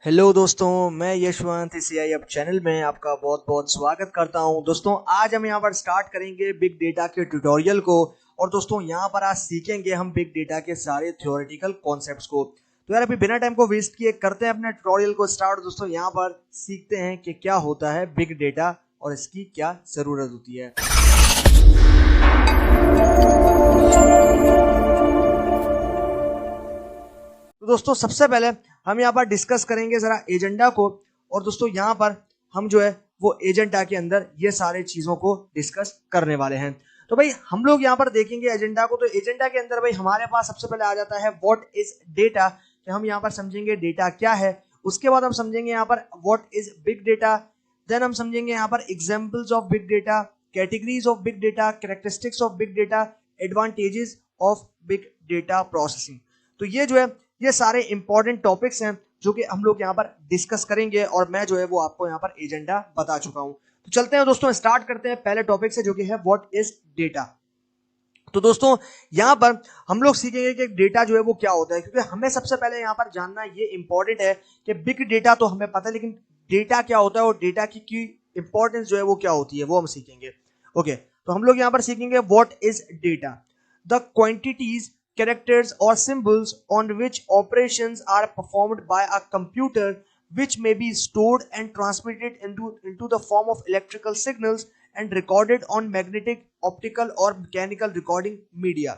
Hello दोस्तों, मैं यशवंत इस AI अब चैनल में आपका बहुत बहुत स्वागत करता हूं। दोस्तों आज हम यहां पर स्टार्ट करेंगे बिग डेटा के ट्यूटोरियल को। और दोस्तों यहां पर आज सीखेंगे हम बिग डेटा के सारे थ्योरेटिकल कॉन्सेप्ट्स को। तो यार अभी बिना टाइम को वेस्ट किए करते हैं अपने ट्यूटोरियल को स्टार्ट। दोस्तों यहां पर सीखते हैं कि क्या होता है बिग डेटा और इसकी क्या जरूरत होती है। तो दोस्तों सबसे पहले हम यहाँ पर डिस्कस करेंगे जरा एजेंडा को। और दोस्तों यहाँ पर हम जो है वो एजेंडा के अंदर ये सारे चीजों को डिस्कस करने वाले हैं। तो भाई हम लोग यहाँ पर देखेंगे एजेंडा को। तो एजेंडा के अंदर भाई हमारे पास सबसे पहले आ जाता है व्हाट इज डेटा, कि हम यहाँ पर समझेंगे डेटा क्या है। उसके बाद हम समझेंगे यहाँ पर what is big data. Then हम समझेंगे यहाँ पर examples of big data, categories of big data, characteristics of big data, advantages of big data processing. तो ये जो है ये सारे इंपॉर्टेंट टॉपिक्स हैं जो कि हम लोग यहाँ पर डिस्कस करेंगे और मैं जो है वो आपको यहाँ पर एजेंडा बता चुका हूं। तो चलते हैं दोस्तों, स्टार्ट करते हैं पहले टॉपिक से जो कि है व्हाट इज डेटा। तो दोस्तों यहाँ पर हम लोग सीखेंगे कि डेटा जो है वो क्या होता है, क्योंकि हमें सबसे पहले यहाँ पर जानना ये इंपॉर्टेंट है कि बिग डेटा तो हमें पता है, लेकिन डेटा क्या होता है और डेटा की इंपॉर्टेंस जो है वो क्या होती है वो हम सीखेंगे। ओके, तो हम लोग यहाँ पर सीखेंगे what is data. The quantities, characters or symbols on which operations are performed by a computer, which may be stored and transmitted into the form of electrical signals and recorded on magnetic, optical or mechanical recording media।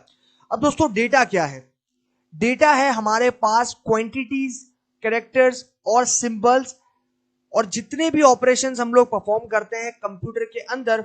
अब दोस्तों data क्या है? Data है हमारे पास quantities, characters और symbols, और जितने भी ऑपरेशंस हम लोग परफॉर्म करते हैं कंप्यूटर के अंदर,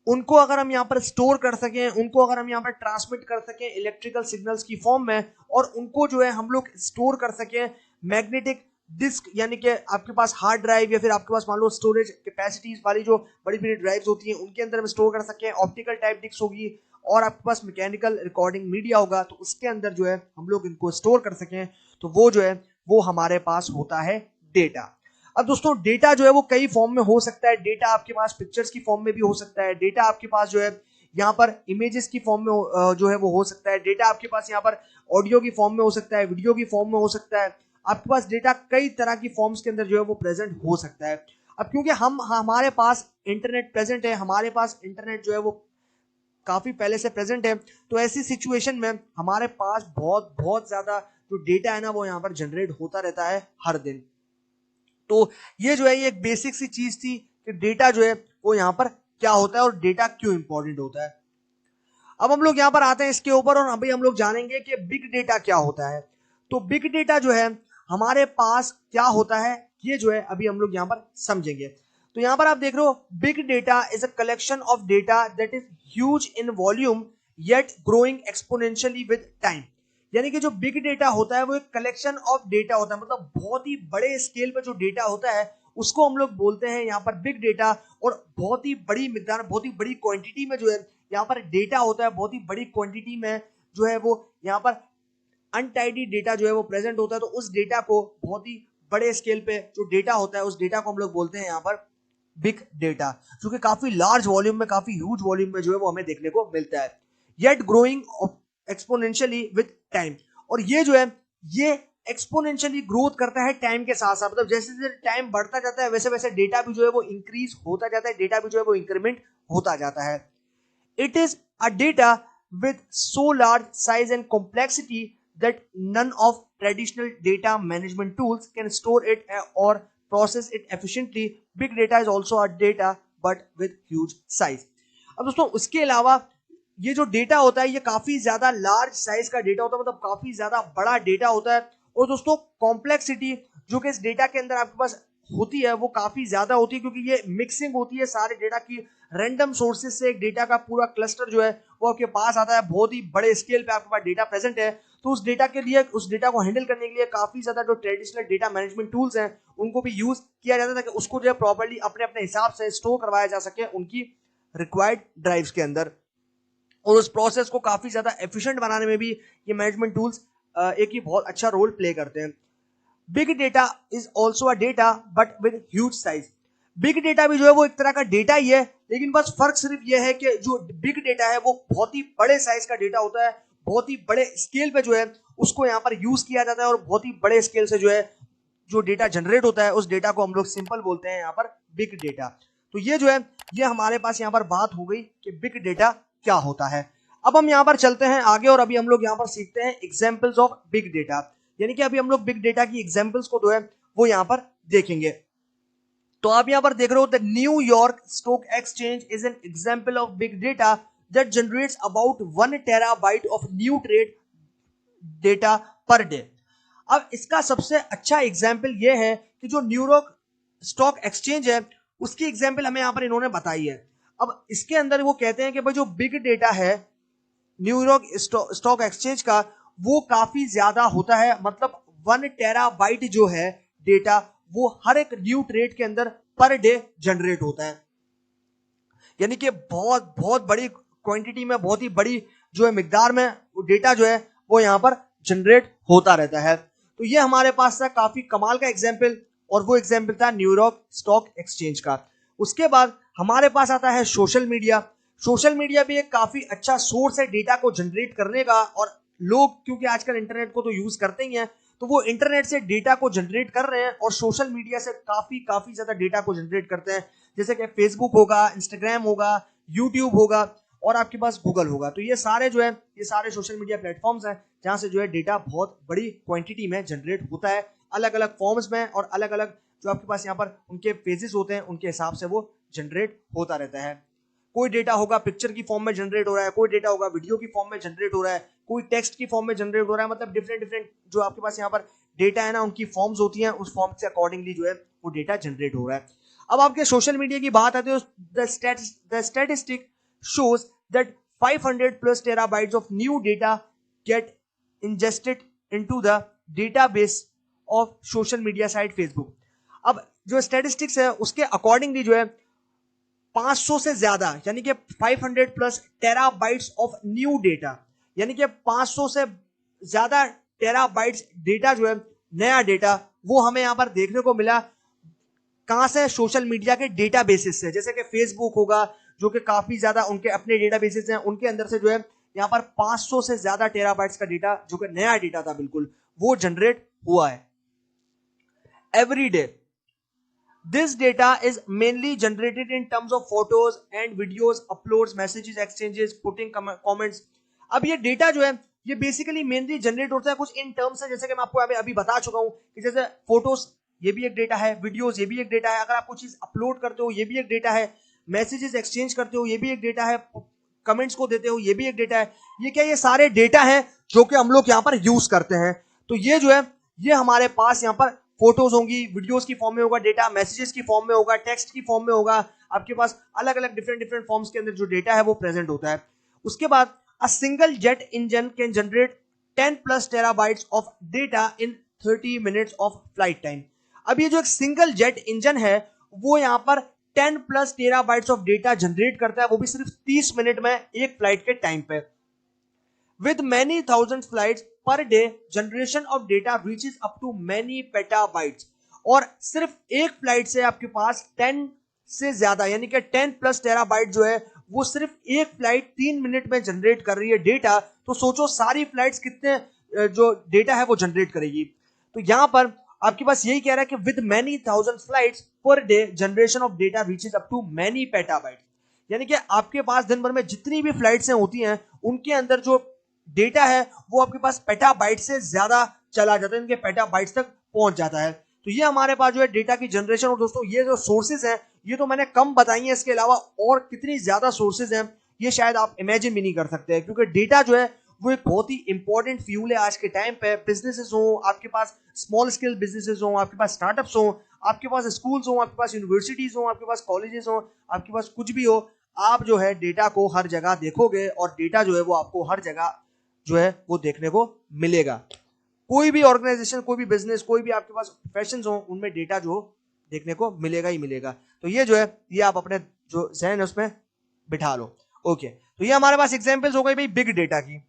उनको अगर हम यहाँ पर स्टोर कर सकें, उनको अगर हम यहाँ पर ट्रांसमिट कर सकें इलेक्ट्रिकल सिग्नल्स की फॉर्म में, और उनको जो है हम लोग स्टोर कर सकें मैग्नेटिक डिस्क, यानी कि आपके पास हार्ड ड्राइव या फिर आपके पास मान लो स्टोरेज कैपेसिटीज वाली जो बड़ी बड़ी ड्राइव्स होती हैं उनके अंदर हम स्टोर कर सकें, ऑप्टिकल टाइप डिस्क होगी, और आपके पास मैकेनिकल रिकॉर्डिंग मीडिया होगा, तो उसके अंदर जो है हम लोग इनको स्टोर कर सकें, तो वो जो है वो हमारे पास होता है डेटा। अब दोस्तों डेटा जो है वो कई फॉर्म में हो सकता है। डेटा आपके पास पिक्चर्स की फॉर्म में भी हो सकता है, डेटा आपके पास जो है यहाँ पर इमेजेस की फॉर्म में जो है वो हो सकता है, डेटा आपके पास यहाँ पर ऑडियो की फॉर्म में हो सकता है, वीडियो की फॉर्म में हो सकता है। आपके पास डेटा कई तरह की फॉर्म्स के अंदर जो है वो प्रेजेंट हो सकता है। अब क्योंकि हमारे पास इंटरनेट प्रेजेंट है, हमारे पास इंटरनेट जो है वो काफी पहले से प्रेजेंट है, तो ऐसी सिचुएशन में हमारे पास बहुत बहुत ज्यादा जो डेटा है ना वो यहाँ पर जनरेट होता रहता है हर दिन। तो ये जो है ये एक बेसिक सी चीज थी कि डेटा जो है वो यहाँ पर क्या होता है और डेटा क्यों इंपॉर्टेंट होता है। अब हम लोग यहाँ पर आते हैं इसके ऊपर और अभी हम लोग जानेंगे कि बिग डेटा क्या होता है। तो बिग डेटा जो है हमारे पास क्या होता है ये जो है अभी हम लोग यहाँ पर समझेंगे। तो यहाँ पर आप देख रहे हो big data is a collection of data that is huge in volume yet growing exponentially with time. यानी कि जो बिग डेटा होता है वो एक कलेक्शन ऑफ डेटा होता है, मतलब बहुत ही बड़े स्केल पे जो डेटा होता है उसको हम लोग बोलते हैं यहाँ पर बिग डेटा। और बहुत ही बड़ी मिकदार, बहुत ही बड़ी क्वांटिटी में जो है यहाँ पर डेटा होता है, बहुत ही बड़ी क्वांटिटी में जो है वो यहाँ पर अनटाइडी डेटा जो है वो प्रेजेंट होता है। तो उस डेटा को बहुत ही बड़े स्केल पे जो डेटा होता है उस डेटा को हम लोग बोलते हैं यहाँ पर बिग डेटा, जो कि काफी लार्ज वॉल्यूम में, काफी ह्यूज वॉल्यूम में जो है वो हमें देखने को मिलता है, yet growing exponentially with time. और ये जो है ये एक्सपोनेंशियली ग्रोथ करता है टाइम के साथ साथ, मतलब जैसे जैसे टाइम बढ़ता जाता है वैसे वैसे डेटा भी जो है वो इंक्रीज होता जाता है, डेटा भी जो है वो इंक्रीमेंट होता जाता है। It is a data with so large size and complexity that none of traditional data management tools can store it or process it efficiently. Big data is also a data but with huge size. अब दोस्तों उसके अलावा ये जो data होता है ये काफी ज्यादा लार्ज साइज का डेटा होता है, मतलब काफी ज्यादा बड़ा डेटा होता है। और दोस्तों कॉम्प्लेक्सिटी जो कि इस डेटा के अंदर आपके पास होती है वो काफी ज्यादा होती है, क्योंकि ये मिक्सिंग होती है सारे डेटा की, रैंडम सोर्सेज से एक डेटा का पूरा क्लस्टर जो है वो आपके पास आता है, बहुत ही बड़े स्केल पे आपके पास डेटा प्रेजेंट है। तो उस डेटा के लिए, उस डेटा को हैंडल करने के लिए काफी ज्यादा जो ट्रेडिशनल डेटा मैनेजमेंट टूल्स हैं उनको भी यूज किया जाता है, ताकि उसको जो है प्रॉपर्ली अपने अपने हिसाब से स्टोर करवाया जा सके उनकी रिक्वायर्ड ड्राइव्स के अंदर। और उस प्रोसेस को काफी ज्यादा एफिशिएंट बनाने में भी ये मैनेजमेंट टूल्स एक ही बहुत अच्छा रोल प्ले करते हैं। Big data is also a data but with huge size. Big data भी जो है वो एक तरह का डेटा ही है, लेकिन बस फर्क सिर्फ ये है कि जो बिग डेटा है वो बहुत ही बड़े साइज का डेटा होता है, बहुत ही बड़े स्केल पे जो है उसको यहाँ पर यूज किया जाता है और बहुत ही बड़े स्केल से जो है जो डेटा जनरेट होता है उस डेटा को हम लोग सिंपल बोलते हैं यहाँ पर बिग डेटा। तो ये जो है ये हमारे पास यहाँ पर बात हो गई कि बिग डेटा क्या होता है। अब हम यहाँ पर चलते हैं आगे और अभी हम लोग यहाँ पर सीखते हैं एग्जाम्पल्स ऑफ बिग डेटा, यानी कि अभी हम लोग बिग डेटा की एग्जाम्पल्स को जो है वो यहाँ पर देखेंगे। तो आप यहाँ पर देख रहे हो the New York stock exchange is an example of big data that generates about 1 terabyte of new trade data per day. अब इसका सबसे अच्छा एग्जाम्पल ये है कि जो न्यूयॉर्क स्टॉक एक्सचेंज है उसकी एग्जाम्पल हमें यहाँ पर इन्होंने बताई है। अब इसके अंदर वो कहते हैं कि भाई जो बिग डेटा है न्यूयॉर्क स्टॉक एक्सचेंज का वो काफी ज्यादा होता है, मतलब 1 टेराबाइट जो है डेटा वो हर एक न्यू ट्रेड के अंदर पर डे जनरेट होता है, यानी कि बहुत बहुत बड़ी क्वांटिटी में, बहुत ही बड़ी जो है मिकदार में डेटा जो है वो यहाँ पर जनरेट होता रहता है। तो ये हमारे पास था काफी कमाल का एग्जाम्पल और वो एग्जाम्पल था न्यूयॉर्क स्टॉक एक्सचेंज का। उसके बाद हमारे पास आता है सोशल मीडिया। सोशल मीडिया भी एक काफी अच्छा सोर्स है डेटा को जनरेट करने का, और लोग क्योंकि आजकल इंटरनेट को तो यूज करते ही हैं तो वो इंटरनेट से डेटा को जनरेट कर रहे हैं और सोशल मीडिया से काफी ज्यादा डेटा को जनरेट करते हैं, जैसे कि फेसबुक होगा, इंस्टाग्राम होगा, यूट्यूब होगा और आपके पास गूगल होगा। तो ये सारे जो है ये सारे सोशल मीडिया प्लेटफॉर्म्स हैं जहां से जो है डेटा बहुत बड़ी क्वांटिटी में जनरेट होता है, अलग अलग फॉर्म्स में और अलग अलग जो आपके पास यहाँ पर उनके फेजेस होते हैं उनके हिसाब से वो जनरेट होता रहता है। कोई डेटा होगा पिक्चर की फॉर्म में जनरेट हो रहा है, कोई डेटा होगा वीडियो की फॉर्म में जनरेट हो रहा है, कोई टेक्स्ट की फॉर्म में जनरेट हो रहा है, मतलब डिफरेंट जो आपके पास यहाँ पर डेटा है ना उनकी फॉर्म्स होती हैं, उस फॉर्म से अकॉर्डिंगली जो है वो डेटा जनरेट हो रहा है। अब आपके सोशल मीडिया की बात आती है तो the statistic shows that 500 plus terabytes of new data get ingested into the database of social media site Facebook। अब जो स्टैटिस्टिक्स है उसके अकॉर्डिंगली जो है 500 से ज्यादा यानी कि 500 plus terabytes of new data, यानी कि 500 से ज्यादा टेराबाइट्स डेटा जो है नया डेटा वो हमें यहां पर देखने को मिला। कहां से? सोशल मीडिया के डेटा बेसिस से, जैसे कि फेसबुक होगा जो कि काफी ज्यादा उनके अपने डेटा बेसिस हैं, उनके अंदर से जो है यहाँ पर 500 से ज्यादा टेराबाइट्स का डेटा जो कि नया डेटा था बिल्कुल वो जनरेट हुआ है every day. This data is mainly generated in terms of photos and videos, uploads, messages, exchanges, putting comments। अब ये डेटा जो है ये बेसिकली मेनली जनरेट होता है कुछ इन टर्म्स है, जैसे कि मैं आपको अभी बता चुका हूं कि जैसे फोटोज ये भी एक डेटा है, वीडियोस ये भी एक डेटा है, अगर आप कुछ चीज अपलोड करते हो ये भी एक डेटा है, मैसेजेस एक्सचेंज करते हो ये भी एक डेटा है, कमेंट्स को देते हो ये भी एक डेटा है। ये क्या? ये सारे डेटा है जो कि हम लोग यहाँ पर यूज करते हैं। तो ये जो है ये हमारे पास यहाँ पर फोटोज होंगी, वीडियोस की फॉर्म में होगा डेटा, मैसेजेस की फॉर्म में होगा, टेक्स्ट की फॉर्म में होगा, आपके पास अलग अलग डिफरेंट फॉर्म्स के अंदर जो डेटा है वो प्रेजेंट होता है। उसके बाद a single jet engine can generate 10 plus terabytes of data in 30 minutes of flight time. अब ये जो एक सिंगल जेट इंजन है वो यहाँ पर 10 plus terabytes of data generate करता है, वो भी सिर्फ 30 मिनट में एक फ्लाइट के टाइम पे। With many thousands flights per day, generation of data reaches up to many petabytes। और सिर्फ एक फ्लाइट से आपके पास 10 से ज्यादा यानी कि 10 प्लस टेराबाइट जो है वो सिर्फ एक फ्लाइट 3 मिनट में जनरेट कर रही है डेटा। तो सोचो सारी फ्लाइट्स कितने जो डेटा है वो जनरेट करेगी। तो यहां पर आपके पास यही कह रहा है कि with many thousand flights per day generation of data reaches up to many petabyte, यानी कि आपके पास दिन भर में जितनी भी फ्लाइट्स होती हैं उनके अंदर जो डेटा है वो आपके पास पेटाबाइट से ज्यादा चला जाता है, इनके पेटाबाइट्स तक पहुंच जाता है। तो ये हमारे पास जो है डेटा की जनरेशन। और दोस्तों ये जो सोर्सेज हैं ये तो मैंने कम बताई हैं, इसके अलावा और कितनी ज्यादा सोर्सेज हैं ये शायद आप इमेजिन भी नहीं कर सकते हैं, क्योंकि डेटा जो है वो एक बहुत ही इंपॉर्टेंट फ्यूल है आज के टाइम पे। बिजनेसेस हो, आपके पास स्मॉल स्केल बिजनेसेस हो, आपके पास स्टार्टअप्स हो, आपके पास स्कूल्स हो, आपके पास यूनिवर्सिटीज हो, आपके पास कॉलेजेस हो, आपके पास कुछ भी हो, आप जो है डेटा को हर जगह देखोगे और डेटा जो है वो आपको हर जगह जो है वो देखने को मिलेगा। कोई भी ऑर्गेनाइजेशन, कोई भी बिजनेस, कोई भी आपके पास प्रोफेशंस हो उनमें डेटा जो देखने को मिलेगा ही मिलेगा। तो ये जो है ये आप अपने जो ज़हन है उसमें बिठा लो। ओके, तो ये हमारे पास एग्जांपल्स हो गई भाई बिग डेटा की।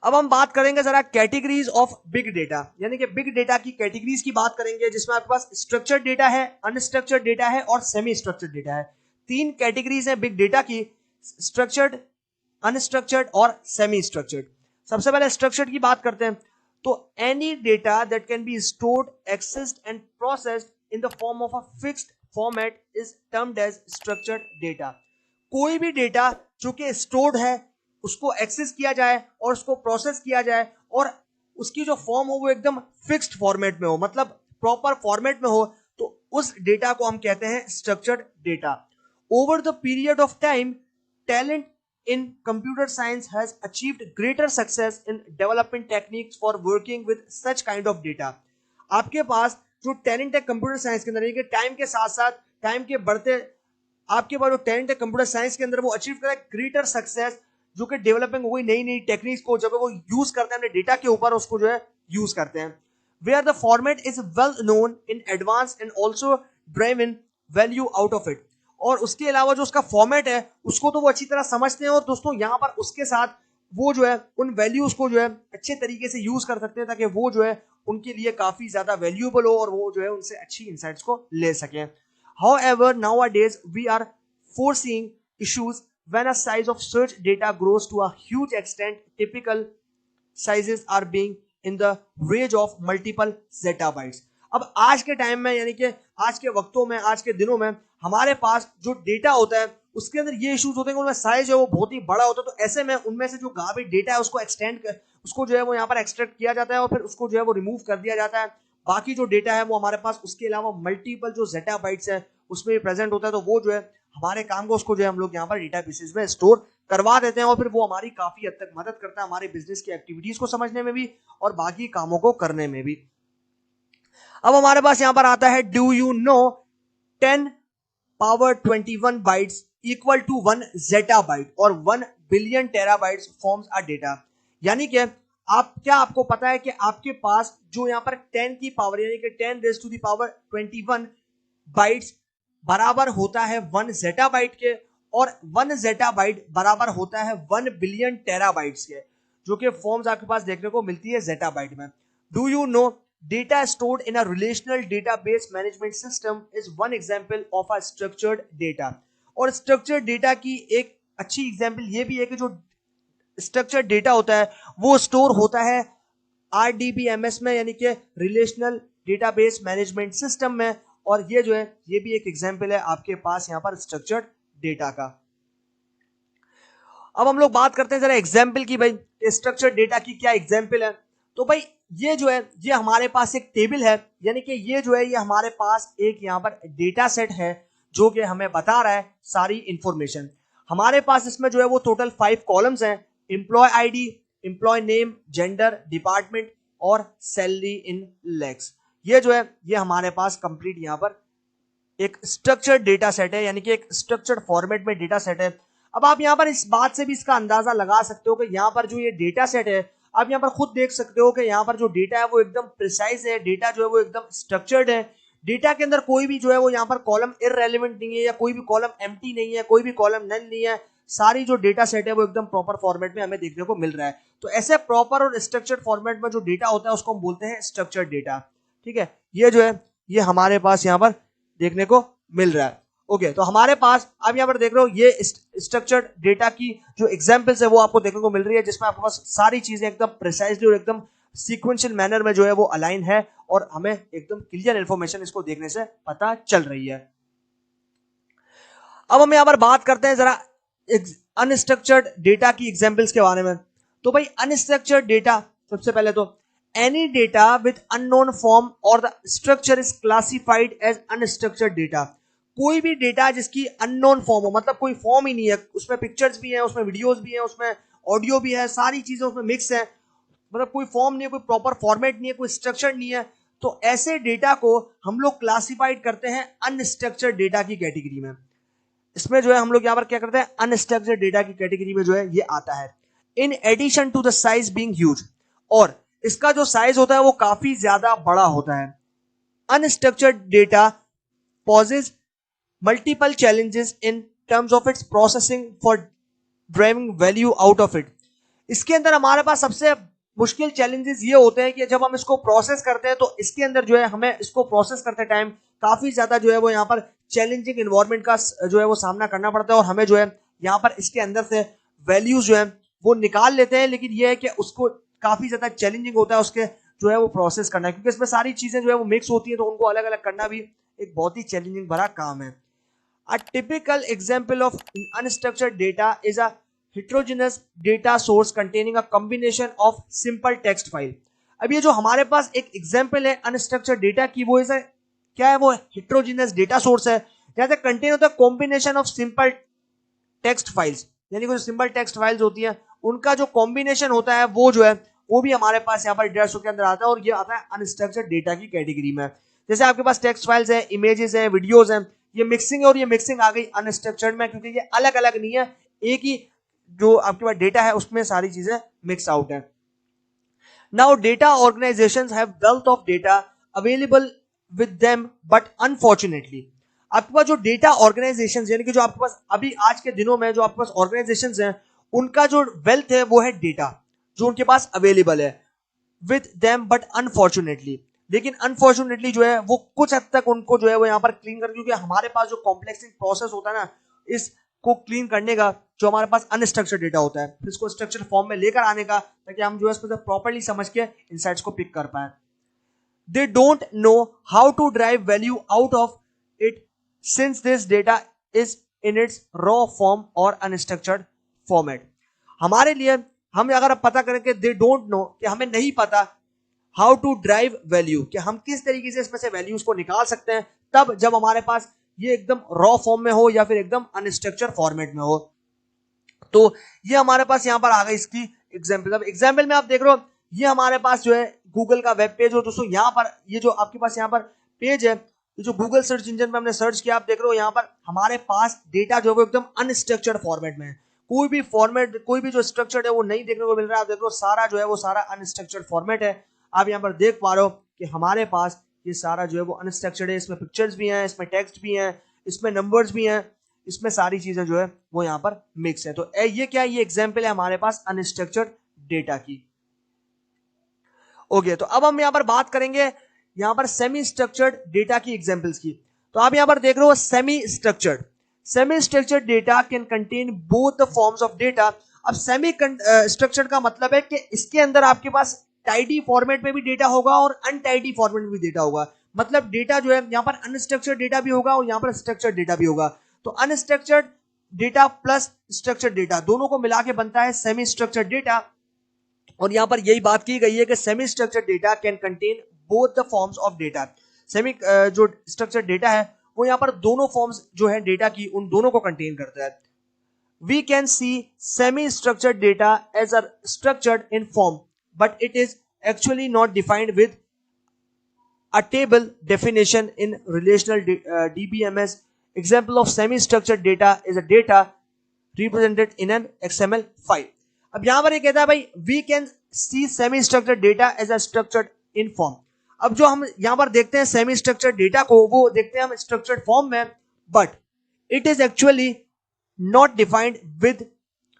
अब हम बात करेंगे जरा कैटेगरीज ऑफ बिग डेटा, यानी कि बिग डेटा की कैटेगरीज की बात करेंगे, जिसमें आपके पास स्ट्रक्चर्ड डेटा है, अनस्ट्रक्चर्ड डेटा है और सेमी स्ट्रक्चर्ड डेटा है। 3 कैटेगरीज है बिग डेटा की, स्ट्रक्चर्ड, अनस्ट्रक्चर्ड और सेमी स्ट्रक्चर्ड। सबसे पहले स्ट्रक्चर्ड की बात करते हैं। तो any data that can be stored, accessed and processed in the form of a fixed format is termed as structured data. कोई भी डेटा जो कि स्टोर्ड है उसको एक्सेस किया जाए और उसको प्रोसेस किया जाए और उसकी जो फॉर्म हो वो एकदम फिक्स्ड फॉर्मेट में हो, मतलब प्रॉपर फॉर्मेट में हो, तो उस डेटा को हम कहते हैं structured data. Over the period of time, talent in computer science has achieved greater success in developing techniques for working with such kind of data। आपके पास जो टैलेंट है कंप्यूटर साइंस के अंदर, यानी कि टाइम के साथ साथ, टाइम के बढ़ते आपके पास जो टैलेंट है कंप्यूटर साइंस के अंदर, वो अचीव करा ग्रेटर सक्सेस, जो कि डेवलपिंग हुई नई नई टेक्निक्स को जब वो यूज करते हैं अपने डेटा के ऊपर, उसको जो है यूज करते हैं। Where the format is well known in advance and also drive in value out of it. और उसके अलावा जो उसका फॉर्मेट है उसको तो वो अच्छी तरह समझते हैं, और दोस्तों यहाँ पर उसके साथ वो जो है उन वैल्यूज को जो है अच्छे तरीके से यूज कर सकते हैं, ताकि वो जो है उनके लिए काफी ज्यादा वैल्यूएबल हो और वो जो है उनसे अच्छी इंसाइट्स को ले सकें। However, nowadays we are foreseeing issues when a size of search data grows to a huge extent. Typical sizes are being in the range of multiple zettabytes। अब आज के टाइम में, यानी कि आज के वक्तों में, आज के दिनों में हमारे पास जो डेटा होता है उसके अंदर ये इश्यूज होते हैं कि उनमें साइज है वो बहुत ही बड़ा होता है। तो ऐसे में उनमें से जो गार्बेज डेटा है उसको उसको जो है वो यहाँ पर एक्सट्रैक्ट किया जाता है और फिर उसको जो है वो रिमूव कर दिया जाता है। बाकी जो डेटा है वो हमारे पास उसके अलावा मल्टीपल जो zettabytes है उसमें भी प्रेजेंट होता है, तो वो जो है हमारे काम को उसको जो है हम लोग यहाँ पर डेटा बेसिस में स्टोर करवा देते हैं, और फिर वो हमारी काफी हद तक मदद करता है हमारे बिजनेस की एक्टिविटीज को समझने में भी और बाकी कामों को करने में भी। अब हमारे पास यहाँ पर आता है, do you know 10 power 21 bytes equal to 1 zettabyte और 1 billion terabytes forms a data. यानी कि आपको पता है कि आपके पास जो यहाँ पर 10 की पावर, यानी कि 10 raise to the power 21 bytes बराबर होता है 1 zettabyte के, और 1 zettabyte बराबर होता है 1 बिलियन टेराबाइट्स के, जो कि फॉर्म्स आपके पास देखने को मिलती है zettabyte में। Do you no data stored in a relational database management system is one example of a structured data. और स्ट्रक्चर्ड डेटा की एक अच्छी एग्जांपल ये भी है कि जो स्ट्रक्चर्ड डेटा होता है वो स्टोर होता है RDBMS में, यानी कि रिलेशनल डेटाबेस मैनेजमेंट सिस्टम में, और ये जो है ये भी एक एग्जांपल है आपके पास यहाँ पर स्ट्रक्चर्ड डेटा का। अब हम लोग बात करते हैं जरा एग्जांपल की, भाई स्ट्रक्चर्ड डेटा की क्या एग्जांपल है। तो भाई ये जो है ये हमारे पास एक टेबल है, यानी कि ये जो है ये हमारे पास एक यहाँ पर डेटा सेट है जो कि हमें बता रहा है सारी इंफॉर्मेशन। हमारे पास इसमें जो है वो टोटल 5 कॉलम्स हैं, employ ID, employ name, gender, department और सैलरी इन लैक्स। ये जो है ये हमारे पास कंप्लीट यहाँ पर एक स्ट्रक्चर्ड डेटा सेट है, यानी कि एक स्ट्रक्चर्ड फॉर्मेट में डेटा सेट है। अब आप यहाँ पर इस बात से भी इसका अंदाजा लगा सकते हो कि यहाँ पर जो ये डेटा सेट है, आप यहाँ पर खुद देख सकते हो कि यहाँ पर जो डेटा है वो एकदम प्रिसाइज है, डेटा जो है वो एकदम स्ट्रक्चर्ड है। डेटा के अंदर कोई भी जो है वो यहाँ पर कॉलम इररेलेवेंट नहीं है, या कोई भी कॉलम एम्प्टी नहीं है, कोई भी कॉलम नल नहीं है। सारी जो डेटा सेट है वो एकदम प्रॉपर फॉर्मेट में हमें देखने को मिल रहा है। तो ऐसे प्रॉपर और स्ट्रक्चर्ड फॉर्मेट में जो डेटा होता है उसको हम बोलते हैं स्ट्रक्चर्ड डेटा। ठीक है, ये जो है ये हमारे पास यहाँ पर देखने को मिल रहा है। ओके, तो हमारे पास आप यहाँ पर देख रहे हो ये स्ट्रक्चर्ड डेटा की जो एग्जांपल्स है वो आपको देखने को मिल रही है, जिसमें आपके पास सारी चीजें एकदम प्रिसाइजली और एकदम सीक्वेंशियल मैनर में जो है वो अलाइन है, और हमें एकदम क्लियर इंफॉर्मेशन इसको देखने से पता चल रही है। अब हम यहाँ पर बात करते हैं जरा अनस्ट्रक्चर्ड डेटा की एग्जांपल्स के बारे में। तो भाई अनस्ट्रक्चर्ड डेटा, सबसे पहले तो any data with unknown form और the structure is classified as unstructured data. कोई भी डेटा जिसकी अननोन फॉर्म हो, मतलब कोई फॉर्म ही नहीं है, उसमें पिक्चर्स भी हैं, उसमें वीडियोस भी हैं, उसमें ऑडियो भी है, सारी चीजें उसमें मिक्स है, मतलब कोई फॉर्म नहीं है, कोई प्रॉपर फॉर्मेट नहीं है, कोई स्ट्रक्चर नहीं है, तो ऐसे डेटा को हम लोग क्लासिफाइड करते हैं अनस्ट्रक्चर्ड डेटा की कैटेगरी में। इसमें जो है हम लोग यहाँ पर क्या करते हैं, अनस्ट्रक्चर्ड डेटा की कैटेगरी में जो है ये आता है। In addition to the size being huge, और इसका जो साइज होता है वो काफी ज्यादा बड़ा होता है। Unstructured data poses multiple challenges in terms of its processing for driving value out of it. इसके अंदर हमारे पास सबसे मुश्किल चैलेंजेस ये होते हैं कि जब हम इसको प्रोसेस करते हैं तो इसके अंदर जो है हमें इसको प्रोसेस करते टाइम काफी ज्यादा जो है वो यहाँ पर चैलेंजिंग इन्वायरमेंट का जो है वो सामना करना पड़ता है, और हमें जो है यहाँ पर इसके अंदर से वैल्यूज जो है वो निकाल लेते हैं, लेकिन ये है कि उसको काफी ज्यादा चैलेंजिंग होता है उसके जो है वो प्रोसेस करना, क्योंकि इसमें सारी चीजें जो है वो मिक्स होती है, तो उनको अलग अलग करना भी एक बहुत ही चैलेंजिंग भरा काम है। A typical example of unstructured data is a heterogeneous data source containing a combination of simple text file। अब ये जो हमारे पास एक एग्जाम्पल है अनस्ट्रक्चर्ड डेटा की, वो ऐसा क्या है, वो हेट्रोजीनियस डेटा सोर्स है जहां से कंटेन होता है combination of simple text files, यानी कि जो सिंपल टेक्स्ट फाइल्स होती हैं उनका जो कॉम्बिनेशन होता है वो जो है वो भी हमारे पास यहाँ पर डेटा सोर्स के अंदर आता है, और ये आता है अनस्ट्रक्चर्ड डेटा की कैटेगरी में। जैसे आपके पास टेक्स्ट फाइल्स है, इमेजेस है, वीडियोस हैं, ये मिक्सिंग है, और ये मिक्सिंग आ गई अनस्ट्रक्चर्ड में, क्योंकि ये अलग अलग नहीं है, एक ही जो आपके पास डेटा है उसमें सारी चीजें मिक्स आउट है। Now data organisations have wealth of data available with them, but unfortunately आपके पास जो डेटा ऑर्गेनाइजेशंस, यानी कि जो आपके पास अभी आज के दिनों में जो आपके पास ऑर्गेनाइजेशंस हैं उनका जो वेल्थ है वो है डेटा जो उनके पास अवेलेबल है विद देम, बट अनफॉर्चुनेटली, लेकिन अनफॉर्चुनेटली जो है वो कुछ हद तक उनको जो है वो यहाँ पर क्लीन कर, क्योंकि हमारे पास जो कॉम्प्लेक्सिंग प्रोसेस होता है ना इसको क्लीन करने का, जो हमारे पास अनस्ट्रक्चर्ड डेटा होता है इसको स्ट्रक्चर फॉर्म में लेकर आने का, ताकि हम जो है इसको प्रॉपर्ली समझ के इनसाइट्स को पिक कर पाए। They don't know how to derive value out of it since this data is in its raw form or unstructured format। हमारे लिए हम अगर पता करें कि they don't know, कि हमें नहीं पता how to derive value, कि हम किस तरीके से इसमें से वैल्यूज को निकाल सकते हैं, तब जब हमारे पास ये एकदम रॉ फॉर्म में हो या फिर एकदम अनस्ट्रक्चर्ड फॉर्मेट में हो। तो ये हमारे पास यहाँ पर आ गई इसकी एग्जाम्पल। अब एग्जाम्पल में आप देख रहे हो ये हमारे पास जो है गूगल का वेब पेज हो दोस्तों, यहाँ पर ये जो आपके पास यहाँ पर पेज है, ये जो गूगल सर्च इंजन में हमने सर्च किया, आप देख रहे हो यहाँ पर हमारे पास डेटा जो है वो एकदम अनस्ट्रक्चर्ड फॉर्मेट में है, कोई भी फॉर्मेट कोई भी जो स्ट्रक्चर्ड है वो नहीं देखने को मिल रहा है। आप देख रहे हो सारा जो है वो सारा अनस्ट्रक्चर्ड फॉर्मेट है। आप यहाँ पर देख पा रहे हो कि हमारे पास ये सारा जो है वो अनस्ट्रक्चर्ड है, इसमें पिक्चर्स भी हैं, इसमें टेक्स्ट भी हैं, इसमें नंबर्स भी हैं, इसमें सारी चीजें जो है वो यहाँ पर मिक्स है। तो ये क्या है, ये एग्जाम्पल है हमारे पास अनस्ट्रक्चर्ड डेटा की। ओके, तो अब हम यहाँ पर बात करेंगे यहाँ पर सेमी स्ट्रक्चर्ड डेटा की एग्जांपल्स की। तो आप यहाँ पर देख रहे हो semi structured data can contain both the forms of data. अब सेमी स्ट्रक्चर्ड का मतलब है कि इसके अंदर आपके पास टाइडी फॉर्मेट में भी डेटा होगा और अनटाइडी फॉर्मेट में भी डेटा होगा। मतलब डेटा जो है यहाँ पर अनस्ट्रक्चर्ड डेटा भी होगा और यहाँ पर स्ट्रक्चर्ड डेटा भी होगा। तो unstructured data plus structured data दोनों को मिला के बनता है सेमी स्ट्रक्चर्ड डेटा। और यहां पर यही बात की गई है कि semi structured data can contain both the forms of data. Semi जो स्ट्रक्चर्ड डेटा है वो यहां पर दोनों फॉर्म्स जो है डेटा की उन दोनों को कंटेन करता है। We can see semi structured data as a structured in form, but it is actually not defined with a table definition in relational DBMS. Example of semi-structured data is a data represented in an XML file. अब यहां पर ये कहता है भाई we can see semi-structured data as a structured in form। अब जो हम यहां पर देखते हैं सेमी स्ट्रक्चर्ड डेटा को वो देखते हैं हम स्ट्रक्चर्ड फॉर्म में, but it is actually not defined with,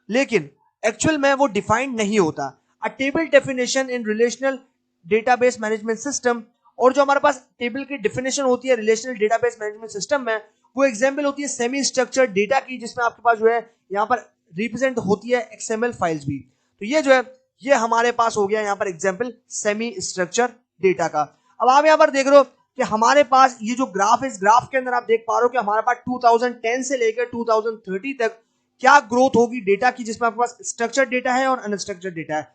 लेकिन एक्चुअल में वो डिफाइंड नहीं होता। अ table definition in relational database management system, और जो हमारे पास टेबल की डेफिनेशन होती है रिलेशनल डेटाबेस मैनेजमेंट सिस्टम में, वो एग्जांपल होती है सेमी स्ट्रक्चर्ड डेटा की, जिसमें आपके पास जो है यहाँ पर रिप्रेजेंट होती है XML फाइल्स भी। तो ये जो है ये हमारे पास हो गया यहाँ पर एग्जांपल सेमी स्ट्रक्चर्ड डेटा का। अब आप यहाँ पर देख रहे हो कि हमारे पास ये जो ग्राफ है, इस ग्राफ के अंदर आप देख पा रहे हो कि हमारे पास 2010 से लेकर 2030 तक क्या ग्रोथ होगी डेटा की, जिसमें आपके पास स्ट्रक्चर्ड डेटा है और अनस्ट्रक्चर्ड डेटा है।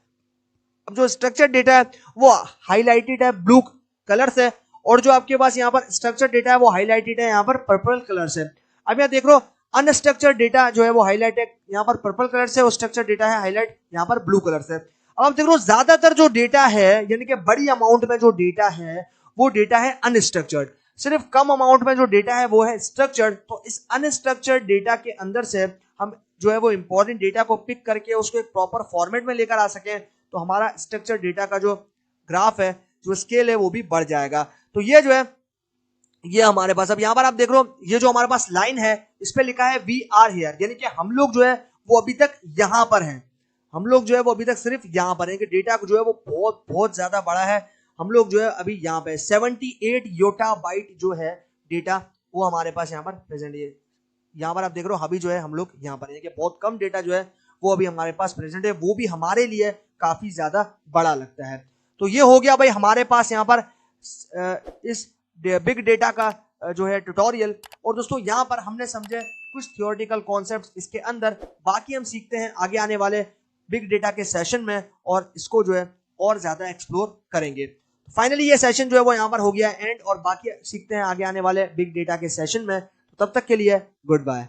अब जो स्ट्रक्चर्ड डेटा है वो हाईलाइटेड है ब्लू कलर से, और जो आपके पास यहाँ पर स्ट्रक्चर्ड डेटा है वो हाईलाइटेड है यहाँ पर पर्पल कलर से। अब यहाँ देख रहे हो अनस्ट्रक्चर्ड डेटा जो है वो हाईलाइट है यहाँ पर पर्पल कलर से, और स्ट्रक्चर्ड डेटा है हाईलाइट यहाँ पर ब्लू कलर से। अब आप देख रहे हो ज्यादातर जो डेटा है, यानी कि बड़ी अमाउंट में जो डेटा है वो डेटा है अनस्ट्रक्चर्ड, सिर्फ कम अमाउंट में जो डेटा है वो है स्ट्रक्चर्ड। तो इस अनस्ट्रक्चर्ड डेटा के अंदर से हम जो है वो इंपॉर्टेंट डेटा को पिक करके उसको एक प्रॉपर फॉर्मेट में लेकर आ सकें, तो हमारा स्ट्रक्चर्ड डेटा का जो ग्राफ है, जो स्केल है, वो भी बढ़ जाएगा। तो ये जो है ये हमारे पास, अब यहाँ पर आप देख रहे हो ये जो हमारे पास लाइन है इस पे लिखा है वी आर हियर, यानी कि हम लोग जो है वो अभी तक यहाँ पर हैं, हम लोग जो है वो अभी तक सिर्फ यहाँ पर हैं, कि डेटा जो है वो बहुत बहुत ज्यादा बड़ा है। हम लोग जो है अभी यहाँ पे 78 योटाबाइट जो है डेटा वो हमारे पास यहाँ पर प्रेजेंट है। यहाँ पर आप देख रहे हो अभी जो है हम लोग यहाँ पर है कि बहुत कम डेटा जो है वो अभी हमारे पास प्रेजेंट है, वो भी हमारे लिए काफी ज्यादा बड़ा लगता है। तो ये हो गया भाई हमारे पास यहाँ पर इस बिग डेटा का जो है ट्यूटोरियल। और दोस्तों यहाँ पर हमने समझे कुछ थियोरेटिकल कॉन्सेप्ट्स इसके अंदर, बाकी हम सीखते हैं आगे आने वाले बिग डेटा के सेशन में और इसको जो है और ज्यादा एक्सप्लोर करेंगे। फाइनली ये सेशन जो है वो यहाँ पर हो गया एंड, और बाकी सीखते हैं आगे आने वाले बिग डेटा के सेशन में। तब तक के लिए गुड बाय।